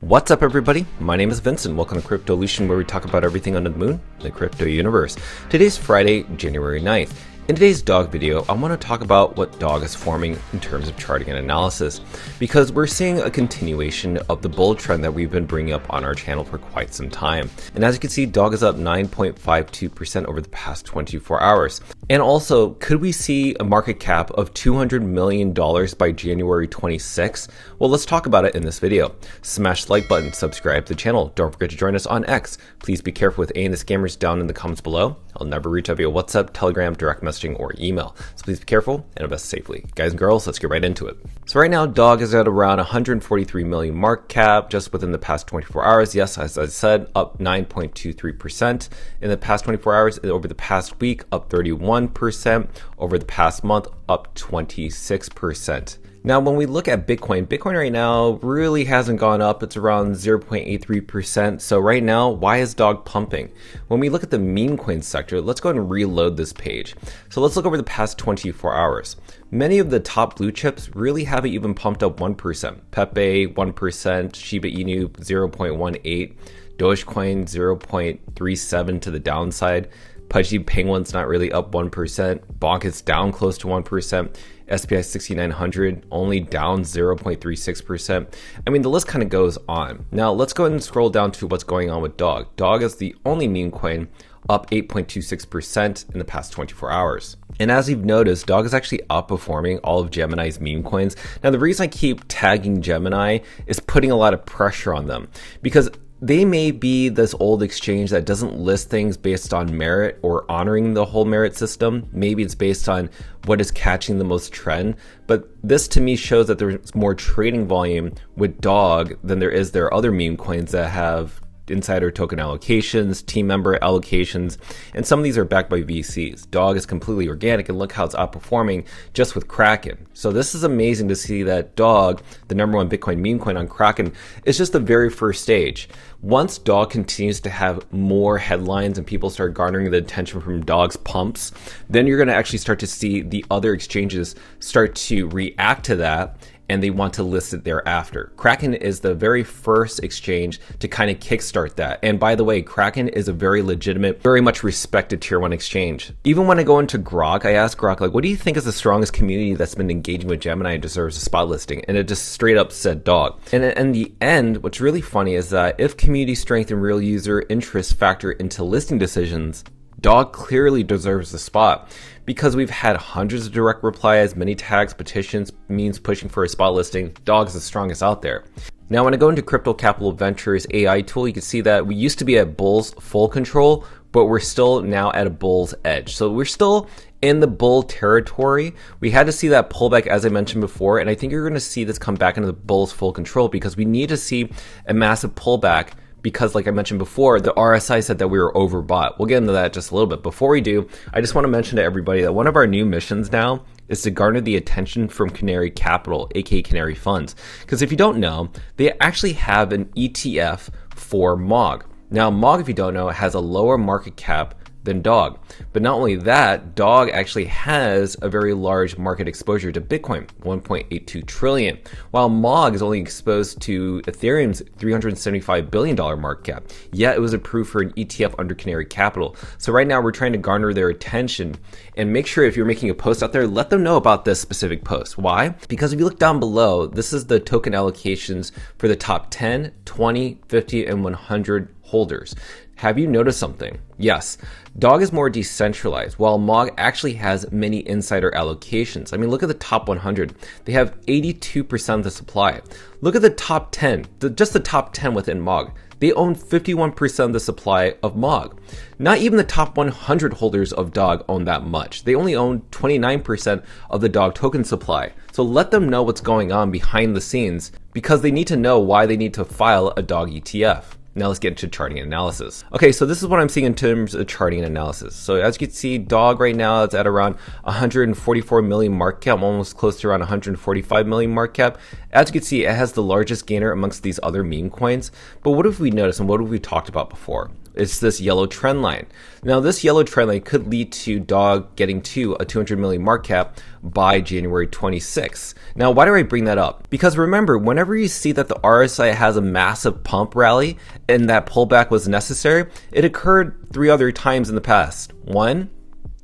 What's up, everybody? My name is Vincent. Welcome to Cryptolution, where we talk about everything under the moon, the crypto universe. Today's Friday, January 9th. In today's dog video, I want to talk about what dog is forming in terms of charting and analysis, because we're seeing a continuation of the bull trend that we've been bringing up on our channel for quite some time. And as you can see, dog is up 9.52% over the past 24 hours. And also, could we see a market cap of $200 million by January 26th? Well, let's talk about it in this video. Smash the like button, subscribe to the channel. Don't forget to join us on X. Please be careful with the scammers down in the comments below. I'll never reach out via WhatsApp, Telegram, direct messaging, or email. So please be careful and invest safely. Guys and girls, let's get right into it. So right now, dog is at around 143 million market cap just within the past 24 hours. Yes, as I said, up 9.23% in the past 24 hours. Over the past week, up 31%. Over the past month, up 26%. Now, when we look at Bitcoin right now really hasn't gone up. It's around 0.83%. So right now, why is dog pumping? When we look at the meme coin sector, let's go ahead and reload this page. So let's look over the past 24 hours. Many of the top blue chips really haven't even pumped up 1%. Pepe, 1%, Shiba Inu, 0.18%, Dogecoin, 0.37 to the downside. Pudgy Penguin's not really up 1%. Bonk is down close to 1%. SPI 6900 only down 0.36%. I mean, the list kind of goes on. Now let's go ahead and scroll down to what's going on with dog. Dog is the only meme coin up 8.26% in the past 24 hours. And as you've noticed, dog is actually outperforming all of Gemini's meme coins. Now, the reason I keep tagging Gemini is putting a lot of pressure on them, because they may be this old exchange that doesn't list things based on merit or honoring the whole merit system. Maybe it's based on what is catching the most trend. But this to me shows that there's more trading volume with dog than there is their other meme coins that have insider token allocations, team member allocations, and some of these are backed by VCs. Dog is completely organic, and look how it's outperforming just with Kraken. So this is amazing to see that dog, the number one Bitcoin meme coin on Kraken, is just the very first stage. Once dog continues to have more headlines and people start garnering the attention from dog's pumps, then you're going to actually start to see the other exchanges start to react to that, and they want to list it thereafter. Kraken is the very first exchange to kind of kickstart that. And by the way, Kraken is a very legitimate, very much respected tier 1 exchange. Even when I go into Grok, I ask Grok, like, what do you think is the strongest community that's been engaging with Gemini and deserves a spot listing? And it just straight up said dog. And in the end, what's really funny is that if community strength and real user interest factor into listing decisions, dog clearly deserves the spot, because we've had hundreds of direct replies, many tags, petitions, memes pushing for a spot listing. Dog is the strongest out there. Now, when I go into Crypto Capital Ventures AI tool, you can see that we used to be at bull's full control, but we're still now at a bull's edge. So we're still in the bull territory. We had to see that pullback, as I mentioned before, and I think you're going to see this come back into the bull's full control, because we need to see a massive pullback. Because like I mentioned before, the RSI said that we were overbought. We'll get into that just a little bit. Before we do, I just want to mention to everybody that one of our new missions now is to garner the attention from Canary Capital, aka Canary Funds. Because if you don't know, they actually have an ETF for MOG. Now, MOG, if you don't know, has a lower market cap than dog. But not only that, dog actually has a very large market exposure to Bitcoin, 1.82 trillion, while MOG is only exposed to Ethereum's $375 billion market cap. Yet it was approved for an ETF under Canary Capital. So right now we're trying to garner their attention, and make sure if you're making a post out there, let them know about this specific post. Why? Because if you look down below, this is the token allocations for the top 10, 20, 50, and 100 holders. Have you noticed something? Yes, dog is more decentralized, while MOG actually has many insider allocations. I mean, look at the top 100. They have 82% of the supply. Look at the top 10, just the top 10 within MOG. They own 51% of the supply of MOG. Not even the top 100 holders of dog own that much. They only own 29% of the dog token supply. So let them know what's going on behind the scenes, because they need to know why they need to file a dog ETF. Now let's get into charting and analysis. Okay, so this is what I'm seeing in terms of charting and analysis. So as you can see, dog right now it's at around 144 million market cap, almost close to around 145 million market cap. As you can see, it has the largest gainer amongst these other meme coins. But what have we noticed and what have we talked about before? It's this yellow trend line. Now, this yellow trend line could lead to dog getting to a 200 million market cap by January 26th. Now, why do I bring that up? Because remember, whenever you see that the RSI has a massive pump rally and that pullback was necessary, it occurred 3 other times in the past. 1,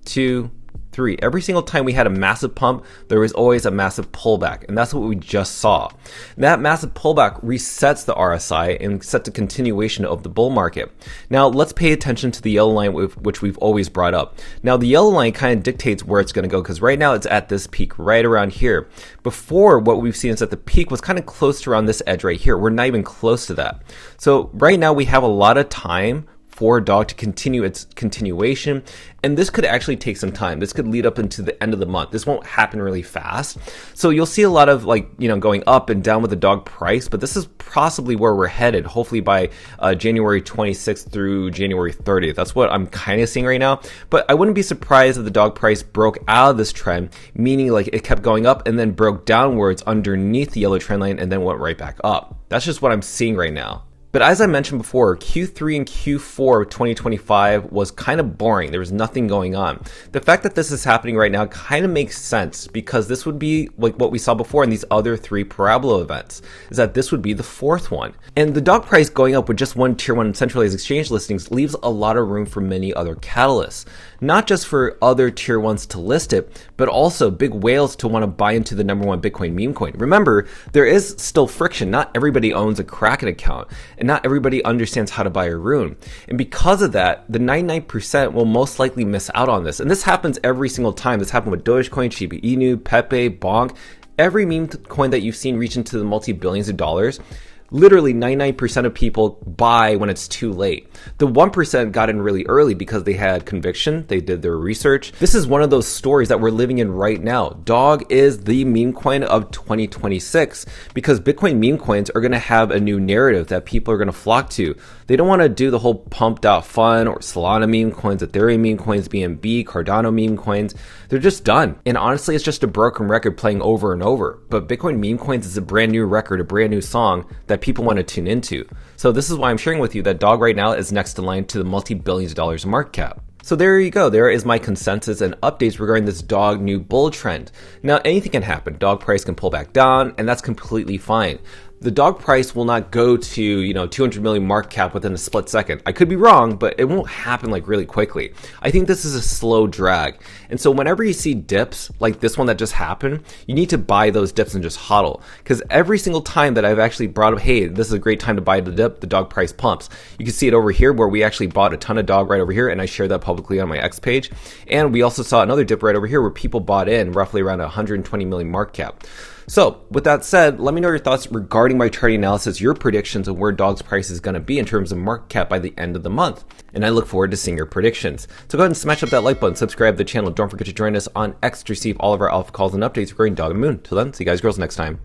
2, 3. Every single time we had a massive pump, there was always a massive pullback, and that's what we just saw. That massive pullback resets the RSI and sets a continuation of the bull market. Now, let's pay attention to the yellow line, which we've always brought up. Now, the yellow line kind of dictates where it's going to go, because right now it's at this peak right around here. Before, what we've seen is that the peak was kind of close to around this edge right here. We're not even close to that. So right now we have a lot of time for dog to continue its continuation, and this could actually take some time. This could lead up into the end of the month. This won't happen really fast, so you'll see a lot of going up and down with the dog price, but this is possibly where we're headed, hopefully by January 26th through January 30th. That's what I'm kind of seeing right now, but I wouldn't be surprised if the dog price broke out of this trend, meaning like it kept going up and then broke downwards underneath the yellow trend line and then went right back up. That's just what I'm seeing right now. But as I mentioned before, Q3 and Q4 of 2025 was kind of boring. There was nothing going on. The fact that this is happening right now kind of makes sense, because this would be like what we saw before in these other 3 parabola events, is that this would be the 4th one. And the dog price going up with just one tier 1 centralized exchange listings leaves a lot of room for many other catalysts. Not just for other tier 1s to list it, but also big whales to want to buy into the #1 Bitcoin meme coin. Remember, there is still friction. Not everybody owns a Kraken account, and not everybody understands how to buy a rune. And because of that, the 99% will most likely miss out on this. And this happens every single time. This happened with Dogecoin, Shiba Inu, Pepe, Bonk. Every meme coin that you've seen reach into the multi-billions of dollars, literally 99% of people buy when it's too late. The 1% got in really early because they had conviction, they did their research. This is one of those stories that we're living in right now. Dog is the meme coin of 2026 because Bitcoin meme coins are going to have a new narrative that people are going to flock to. They don't want to do the whole pumped out fun or Solana meme coins, Ethereum meme coins, BNB, Cardano meme coins. They're just done. And honestly, it's just a broken record playing over and over. But Bitcoin meme coins is a brand new record, a brand new song that people want to tune into. So this is why I'm sharing with you that Dog right now is next in line to the multi-billions of dollars market cap. So there you go. There is my consensus and updates regarding this dog new bull trend. Now, anything can happen. Dog price can pull back down, and that's completely fine. The dog price will not go to, 200 million market cap within a split second. I could be wrong, but it won't happen like really quickly. I think this is a slow drag. And so whenever you see dips like this one that just happened, you need to buy those dips and just hodl. Because every single time that I've actually brought up, hey, this is a great time to buy the dip, the dog price pumps. You can see it over here where we actually bought a ton of dog right over here, and I shared that publicly on my X page. And we also saw another dip right over here where people bought in roughly around 120 million market cap. So with that said, let me know your thoughts regarding my charting analysis, your predictions of where Dog's price is going to be in terms of market cap by the end of the month. And I look forward to seeing your predictions. So go ahead and smash up that like button, subscribe to the channel. Don't forget to join us on X to receive all of our alpha calls and updates regarding Dog and Moon. Till then, see you guys girls next time.